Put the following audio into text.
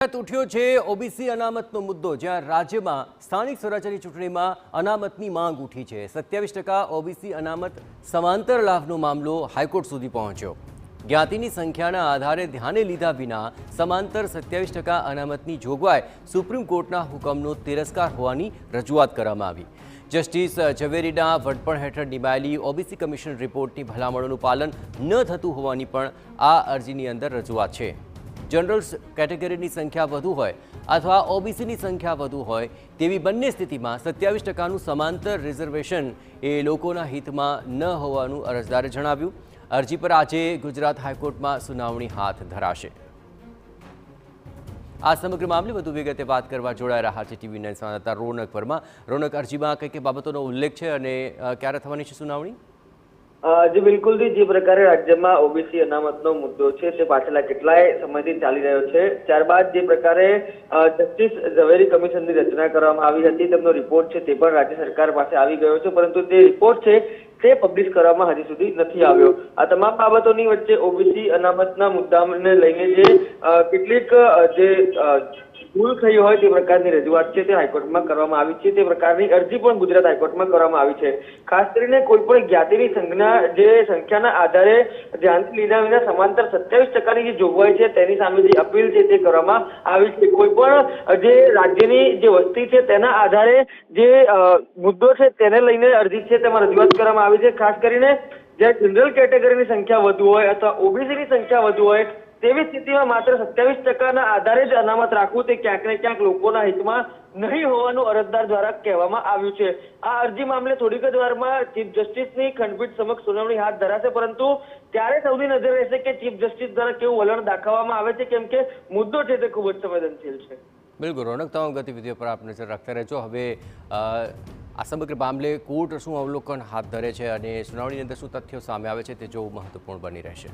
ઉઠ્યો છે ઓબીસી અનામતનો મુદ્દો, જ્યાં રાજ્યમાં સ્થાનિક સ્વરાજ્યની ચૂંટણીમાં અનામતની માંગ ઉઠી છે। 27% ઓબીસી અનામત સમાંતર લાભનો મામલો હાઈકોર્ટ સુધી પહોંચ્યો। જ્ઞાતિની સંખ્યાના આધારે ધ્યાને લીધા વિના સમાંતર 27% અનામતની જોગવાઈ સુપ્રીમ કોર્ટના હુકમનો તિરસ્કાર હોવાની રજૂઆત કરવામાં આવી। જસ્ટિસ ઝવેરીના વડપણ હેઠળ નિમાયેલી ઓબીસી કમિશન રિપોર્ટની ભલામણોનું પાલન ન થતું હોવાની પણ આ અરજીની અંદર રજૂઆત છે। जनरल कैटेगरी संख्या वधु होय अथवा ओबीसी संख्या वधु होय तेवी बंने स्थिति में 27% समांतर रिजर्वेशन ए लोकोना हित में न होवानुं अरजदारे जणाव्युं। अरजी पर आज गुजरात हाईकोर्ट में सुनावणी हाथ धराशे। आ समग्र मामले वधु विगते बात करवा जोड़ाई रह्या छे टीवी 9 संवाददाता रोनक वर्मा। रोनक, अरजी में कई बाबतोनो उल्लेख है अने क्यारे थवानी छे सुनावणी? जी बिल्कुल जी, जे प्रकारे राज्य में ओबीसी अनामतनो मुद्दो छे ते पाछला केटलाय समयथी चाली रह्यो छे। त्यारबाद जे प्रकारे जस्टिस झवेरी कमिशननी रचना करवामां आवी हती, तेमनो रिपोर्ट छे ते पण राज्य सरकार पासे आवी गयो छे, परंतु ते रिपोर्ट छे ते पब्लिश करवामां हजी सुधी नथी આવ્યો। आ तमाम बाबतोनी वच्चे ओबीसी अनामतना मुद्दाने लईने जे કેટલીક જે भूल थई होय ते प्रकारनी रजूआत छे ते हाईकोर्टमां करवामां आवी छे। ते प्रकारनी अरजी पण गुजरात हाईकोर्टमां करवामां आवी छे। खास करीने कोईपण ज्ञातिनी संख्याना आधारे ध्याने लीधा विना समांतर 27% जे जोगवाई छे तेनी सामे जे अपील छे ते करवामां आवी छे। कोईपण जे राज्यनी जे वस्ती छे तेना आधारे जे मुद्दो छे तेने लईने अरजी छे तेमां रजूआत करवामां आवी छे। खास करीने जे जनरल कैटेगरीनी संख्या वधु होय अथवा ओबीसीनी संख्या वधु होय तेवी स्थितिमां मात्र 27% आधारे ज अनामत राखવું તે ક્યાંક ને ક્યાંક લોકોના હિતમાં નહીં હોવાનું અરજદાર દ્વારા કહેવામાં આવ્યું છે। આ અરજી મામલે થોડીક જ વારમાં ચીફ જસ્ટિસની ખંડપીઠ સમક્ષ સુનાવણી હાથ ધરાશે, પરંતુ ત્યારે સૌની નજર રહેશે કે ચીફ જસ્ટિસ દ્વારા કેવું વલણ દાખવવામાં આવે છે, કેમ કે મુદ્દો છે તે ખૂબ જ સંવેદનશીલ છે। बिल्कुल रोनक, तमाम गतिविधियों पर आप नजर रखते रहो। हवे आ समग्र मामले कोर्ट शुं अवलोकन हाथ धरे छे अने सुनावણીની અંદર શું તથ્યો સામે આવે છે તે જોવું મહત્વપૂર્ણ બની રહેશે।